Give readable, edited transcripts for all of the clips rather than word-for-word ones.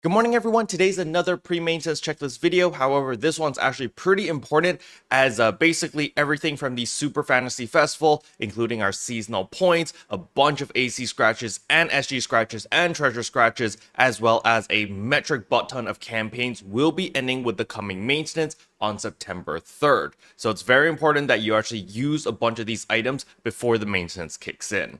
Good morning everyone, today's another pre-maintenance checklist video. However, this one's actually pretty important as basically everything from the Super Fantasy Festival, including our seasonal points, a bunch of AC scratches and SG scratches and treasure scratches, as well as a metric butt ton of campaigns will be ending with the coming maintenance on September 3rd. So it's very important that you actually use a bunch of these items before the maintenance kicks in.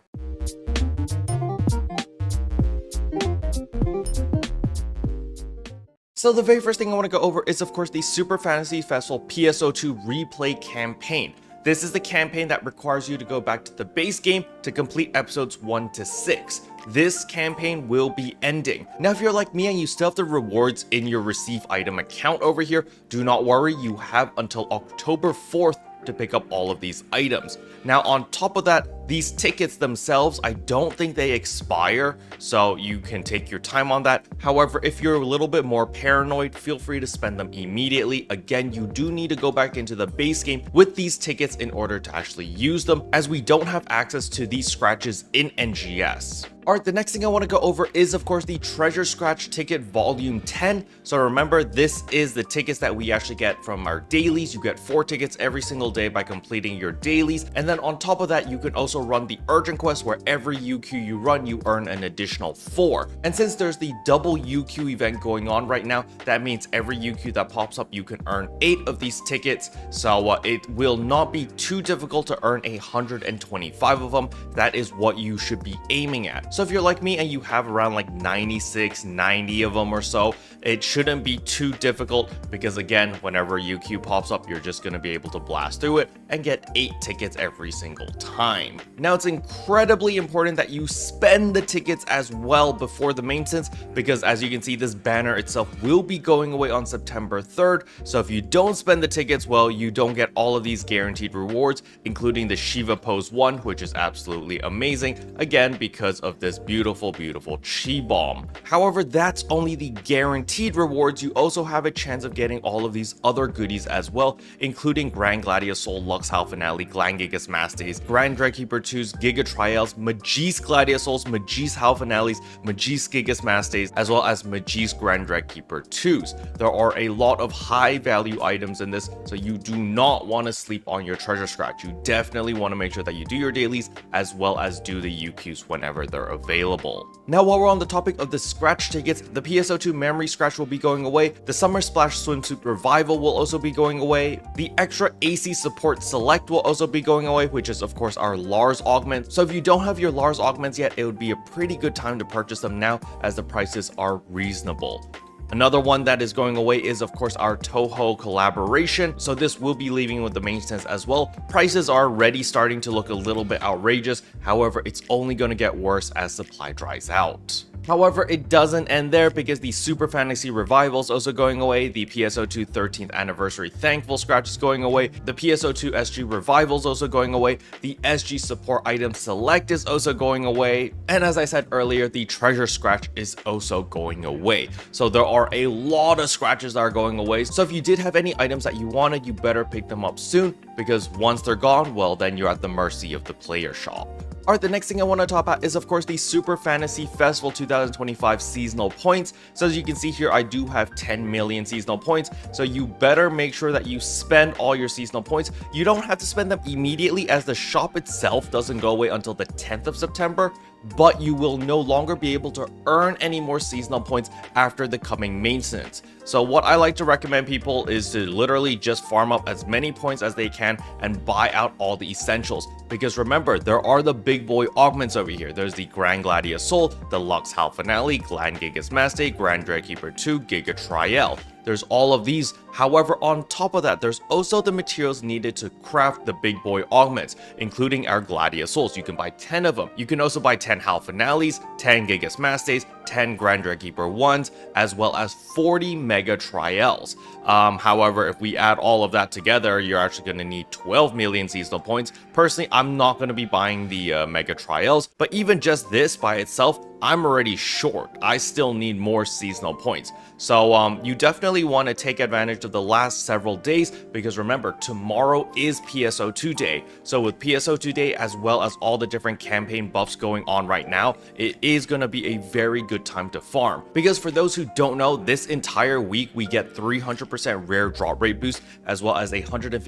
So the very first thing I want to go over is of course the Super Fantasy Festival PSO2 replay campaign. This is the campaign that requires you to go back to the base game to complete episodes 1 to 6. This campaign will be ending. Now if you're like me and you still have the rewards in your receive item account over here, do not worry, you have until October 4th to pick up all of these items. Now on top of that, these tickets themselves, I don't think they expire, so you can take your time on that. However, if you're a little bit more paranoid, feel free to spend them immediately. Again, you do need to go back into the base game with these tickets in order to actually use them, as we don't have access to these scratches in NGS. Alright, the next thing I want to go over is of course the Treasure Scratch Ticket Volume 10. So remember, this is the tickets that we actually get from our dailies. You get 4 tickets every single day by completing your dailies, and then on top of that you can also run the urgent quest where every UQ you run you earn an additional 4. And since there's the double UQ event going on right now, that means every UQ that pops up you can earn 8 of these tickets. So it will not be too difficult to earn 125 of them. That is what you should be aiming at. So if you're like me and you have around like 96, 90 of them or so, it shouldn't be too difficult, because again, whenever UQ pops up, you're just going to be able to blast through it and get 8 tickets every single time. Now it's incredibly important that you spend the tickets as well before the maintenance, because as you can see, this banner itself will be going away on September 3rd. So if you don't spend the tickets, well, you don't get all of these guaranteed rewards, including the Shiva Pose 1, which is absolutely amazing, again, because of this beautiful chi bomb. However, that's only the guaranteed rewards. You also have a chance of getting all of these other goodies as well, including Grand Gladiasoul, Lux Halphinale, Gland Gigas Mastes, Grand Dreadkeeper 2s, Giga Trials, Magis Gladiasouls, Magis Halphinales, Magis Gigas Mastes, as well as Magis Grand Dreadkeeper 2s. There are a lot of high value items in this, so you do not want to sleep on your treasure scratch. You definitely want to make sure that you do your dailies as well as do the UQs whenever they're available. Now while we're on the topic of the scratch tickets, the PSO2 memory scratch will be going away, the Summer Splash Swimsuit Revival will also be going away, the extra AC Support Select will also be going away, which is of course our Lars augment. So if you don't have your Lars augments yet, it would be a pretty good time to purchase them now, as the prices are reasonable. Another one that is going away is of course our Toho collaboration, so this will be leaving with the maintenance as well. Prices are already starting to look a little bit outrageous, however it's only going to get worse as supply dries out. However, it doesn't end there, because the Super Fantasy Revival is also going away, the PSO2 13th Anniversary Thankful Scratch is going away, the PSO2 SG Revival is also going away, the SG Support Item Select is also going away, and as I said earlier, the Treasure Scratch is also going away. So there are a lot of scratches that are going away, so if you did have any items that you wanted, you better pick them up soon, because once they're gone, well then you're at the mercy of the player shop. Alright, the next thing I want to talk about is of course the Super Fantasy Festival 2025 seasonal points. So as you can see here, I do have 10 million seasonal points, so you better make sure that you spend all your seasonal points. You don't have to spend them immediately, as the shop itself doesn't go away until the 10th of September, but you will no longer be able to earn any more seasonal points after the coming maintenance. So what I like to recommend people is to literally just farm up as many points as they can and buy out all the essentials, because remember, there are the big boy augments over here. There's the Grand Gladiasoul, the Lux Halphinale, Gland Gigas Maste, Grand Dreadkeeper 2, Giga Trial. There's all of these. However, on top of that, there's also the materials needed to craft the big boy augments, including our Gladiasouls. You can buy 10 of them. You can also buy 10 Halphinales, 10 Gigas Mastes, 10 Grand Dreadkeeper 1s, as well as 40 Mega Trials. However, if we add all of that together, you're actually going to need 12 million seasonal points. Personally, I'm not going to be buying the Mega Trials, but even just this by itself, I'm already short. I still need more seasonal points. So you definitely want to take advantage of the last several days, because remember, tomorrow is PSO2 day. So with PSO2 day, as well as all the different campaign buffs going on right now, it is going to be a very good time to farm. Because for those who don't know, this entire week we get 300% rare drop rate boost as well as a 150%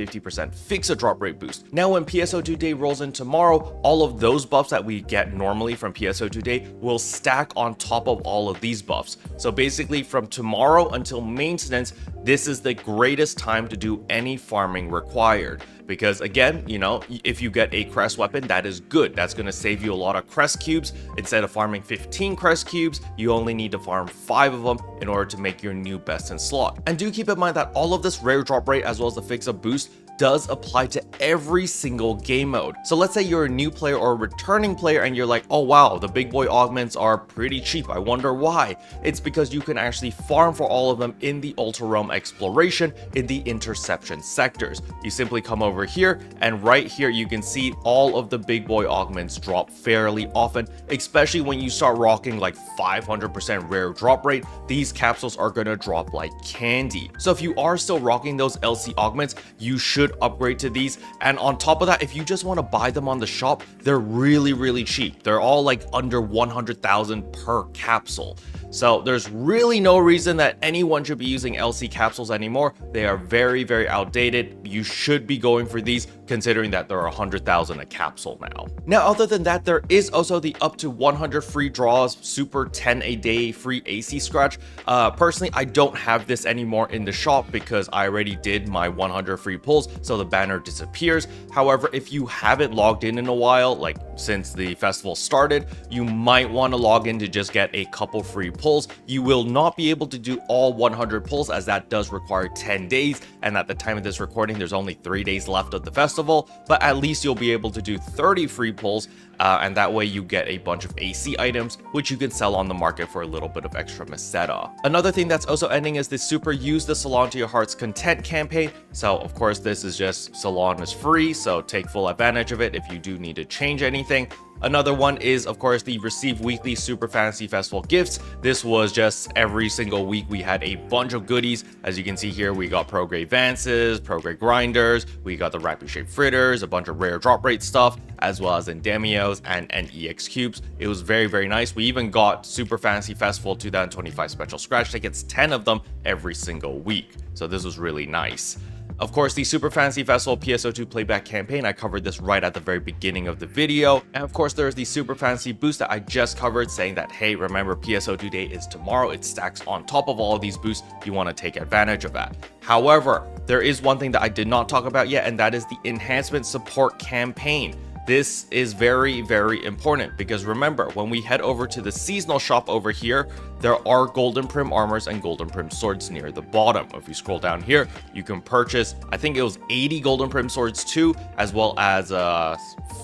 fixa drop rate boost. Now when PSO2 day rolls in tomorrow, all of those buffs that we get normally from PSO2 day will stack on top of all of these buffs. So basically from tomorrow until maintenance, this is the greatest time to do any farming required. Because again, you know, if you get a crest weapon, that is good. That's going to save you a lot of crest cubes. Instead of farming 15 crest cubes, you only need to farm 5 of them in order to make your new best in slot. And do keep in mind that all of this rare drop rate as well as the fixa boost does apply to every single game mode. So let's say you're a new player or a returning player and you're like, oh wow, the big boy augments are pretty cheap. I wonder why. It's because you can actually farm for all of them in the Ultra Realm exploration in the interception sectors. You simply come over here and right here you can see all of the big boy augments drop fairly often, especially when you start rocking like 500% rare drop rate. These capsules are gonna drop like candy. So if you are still rocking those LC augments, you should upgrade to these. And on top of that, if you just want to buy them on the shop, they're really cheap. They're all like under 100,000 per capsule. So there's really no reason that anyone should be using LC capsules anymore. They are very outdated. You should be going for these considering that there are 100,000 a capsule now. Now, other than that, there is also the up to 100 free draws, super 10 a day free AC scratch. Personally, I don't have this anymore in the shop because I already did my 100 free pulls, so the banner disappears. However, if you haven't logged in a while, like since the festival started, you might want to log in to just get a couple free pulls. You will not be able to do all 100 pulls as that does require 10 days, and at the time of this recording, there's only 3 days left of the festival, but at least you'll be able to do 30 free pulls, and that way you get a bunch of AC items, which you can sell on the market for a little bit of extra meseta. Another thing that's also ending is the super use the Salon to your heart's content campaign. So of course, this is just Salon is free, so take full advantage of it if you do need to change anything. Another one is, of course, the receive weekly Super Fantasy Festival gifts. This was just every single week we had a bunch of goodies. As you can see here, we got pro grade Vances, pro grade grinders, we got the rapid shape fritters, a bunch of rare drop rate stuff, as well as Endemios and NEX cubes. It was very nice. We even got Super Fantasy Festival 2025 special scratch tickets, 10 of them every single week. So this was really nice. Of course, the Super Fantasy Festival PSO2 playback campaign, I covered this right at the very beginning of the video. And of course, there's the Super Fantasy boost that I just covered saying that, hey, remember PSO2 day is tomorrow. It stacks on top of all of these boosts. You want to take advantage of that. However, there is one thing that I did not talk about yet, and that is the enhancement support campaign. This is very important because remember, when we head over to the seasonal shop over here, there are golden prim armors and golden prim swords near the bottom. If you scroll down here, you can purchase, I think it was 80 golden prim swords too, as well as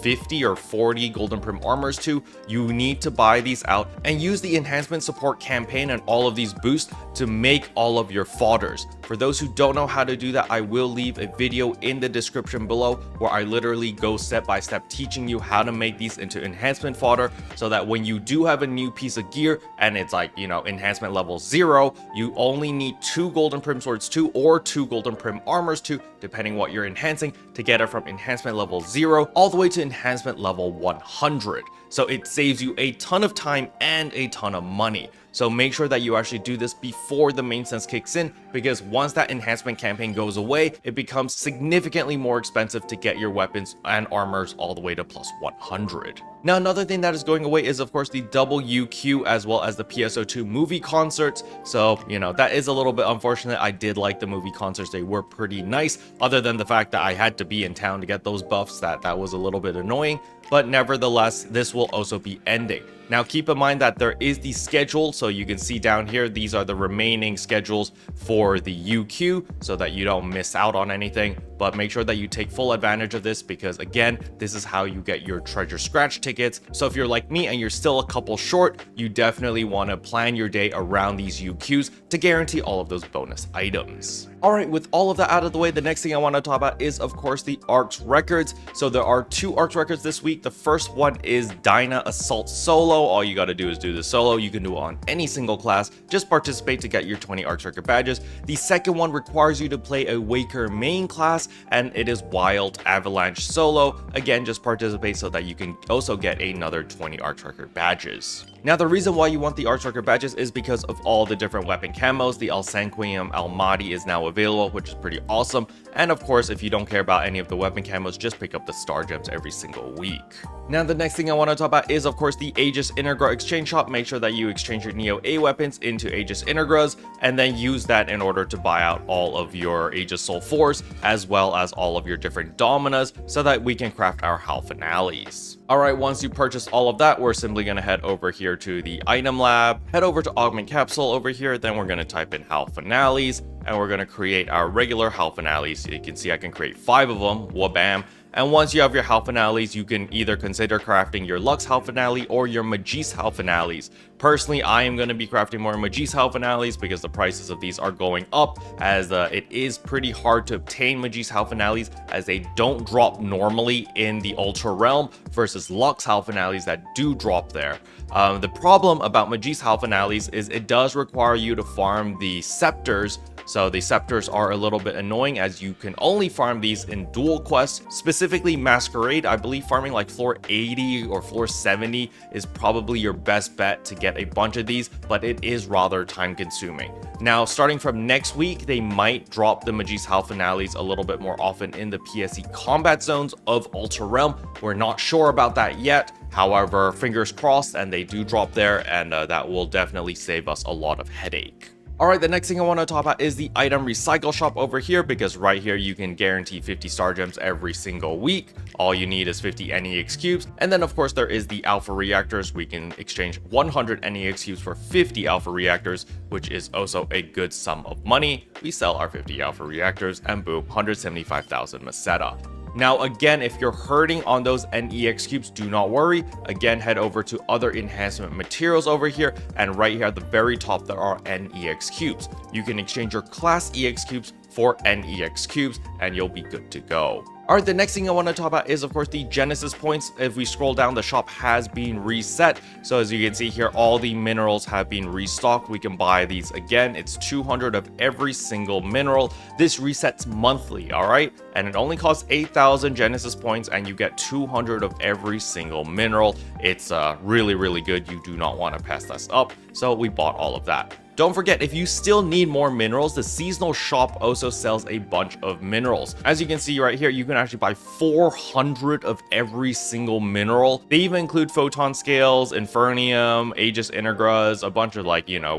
50 or 40 golden prim armors too. You need to buy these out and use the enhancement support campaign and all of these boosts to make all of your fodders. For those who don't know how to do that, I will leave a video in the description below where I literally go step by step teaching you how to make these into enhancement fodder, so that when you do have a new piece of gear and it's like, you know, enhancement level 0, you only need 2 golden prim swords 2 or 2 golden prim armors 2, depending what you're enhancing, to get it from enhancement level 0 all the way to enhancement level 100. So it saves you a ton of time and a ton of money. So make sure that you actually do this before the main sense kicks in, because once that enhancement campaign goes away, it becomes significantly more expensive to get your weapons and armors all the way to plus 100. Now, another thing that is going away is, of course, the double UQ as well as the PSO2 movie concerts. So, you know, that is a little bit unfortunate. I did like the movie concerts. They were pretty nice, other than the fact that I had to be in town to get those buffs. That was a little bit annoying. But nevertheless, this will also be ending. Now, keep in mind that there is the schedule, so you can see down here, these are the remaining schedules for the UQ, so that you don't miss out on anything. But make sure that you take full advantage of this, because again, this is how you get your treasure scratch tickets. So if you're like me and you're still a couple short, you definitely want to plan your day around these UQs to guarantee all of those bonus items. All right, with all of that out of the way, the next thing I want to talk about is, of course, the ARKS Records. So there are 2 ARKS Records this week. The first one is Dyna Assault Solo. All you got to do is do the solo. You can do it on any single class. Just participate to get your 20 ARKS Record badges. The second one requires you to play a Waker main class. class, and it is Wild Avalanche Solo. Again, just participate so that you can also get another 20 ARKS Record badges. Now, the reason why you want the ARKS Record badges is because of all the different weapon camos. The El Sanguinium Almaty is now available, which is pretty awesome. And of course, if you don't care about any of the weapon camos, just pick up the Star Gems every single week. Now, the next thing I want to talk about is, of course, the Aegis Integra exchange shop. Make sure that you exchange your Neo A weapons into Aegis Integras, and then use that in order to buy out all of your Aegis Soul 4s, as well as all of your different Dominas, so that we can craft our Halphinales. Alright, once you purchase all of that, we're simply going to head over here to the item lab, head over to Augment Capsule over here, then we're going to type in Halphinales, and we're going to create our regular Halphinales. You can see I can create 5 of them, wabam. And once you have your Halphinales, you can either consider crafting your Lux Halphinale or your Magis Halphinales. Personally, I am going to be crafting more Magis Halphinales because the prices of these are going up, as it is pretty hard to obtain Magis Halphinales, as they don't drop normally in the Ultra Realm versus Lux Halphinales that do drop there. The problem about Magis Halphinales is it does require you to farm the Scepters. So the Scepters are a little bit annoying, as you can only farm these in dual quests, specifically Masquerade. I believe farming like floor 80 or floor 70 is probably your best bet to get a bunch of these, but it is rather time consuming. Now, starting from next week, they might drop the Magis Halphinales a little bit more often in the PSE combat zones of Ultra Realm. We're not sure about that yet. However, fingers crossed, and they do drop there, and that will definitely save us a lot of headache. Alright, the next thing I want to talk about is the item recycle shop over here, because right here you can guarantee 50 Star Gems every single week. All you need is 50 NEX cubes, and then of course there is the Alpha Reactors. We can exchange 100 NEX cubes for 50 Alpha Reactors, which is also a good sum of money. We sell our 50 Alpha Reactors, and boom, 175,000 Meseta. Now again, if you're hurting on those NEX cubes, do not worry. Again, head over to other enhancement materials over here, and right here at the very top there are NEX cubes. You can exchange your class EX cubes for NEX cubes, and you'll be good to go. Alright, the next thing I want to talk about is, of course, the Genesis points. If we scroll down, the shop has been reset. So as you can see here, all the minerals have been restocked. We can buy these again. It's 200 of every single mineral. This resets monthly, alright? And it only costs 8,000 Genesis points, and you get 200 of every single mineral. It's really, really good. You do not want to pass this up. So we bought all of that. Don't forget, if you still need more minerals, the seasonal shop also sells a bunch of minerals. As you can see right here, you can actually buy 400 of every single mineral. They even include photon scales, infernium, Aegis integras, a bunch of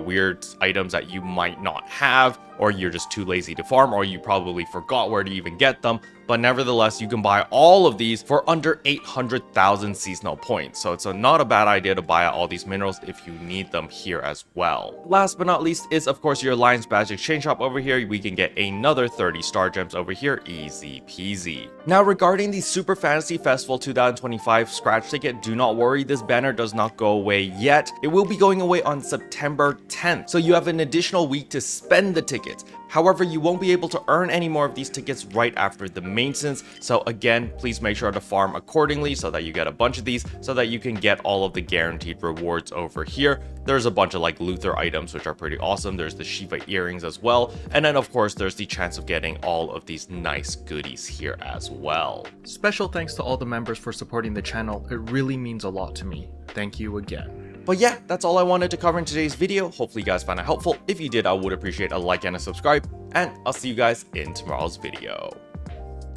weird items that you might not have, or you're just too lazy to farm, or you probably forgot where to even get them. But nevertheless, you can buy all of these for under 800,000 seasonal points. So it's not a bad idea to buy out all these minerals if you need them here as well. Last but not least is, of course, your Alliance Badge Exchange Shop over here. We can get another 30 Star Gems over here, easy peasy. Now, regarding the Super Fantasy Festival 2025 scratch ticket, do not worry, this banner does not go away yet. It will be going away on September 10th. So you have an additional week to spend the tickets. However, you won't be able to earn any more of these tickets right after the maintenance. So again, please make sure to farm accordingly so that you get a bunch of these, so that you can get all of the guaranteed rewards over here. There's a bunch of Luther items, which are pretty awesome. There's the Shiva earrings as well. And then of course, there's the chance of getting all of these nice goodies here as well. Special thanks to all the members for supporting the channel. It really means a lot to me. Thank you again. But yeah, that's all I wanted to cover in today's video. Hopefully you guys found it helpful. If you did, I would appreciate a like and a subscribe, and I'll see you guys in tomorrow's video.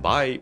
Bye.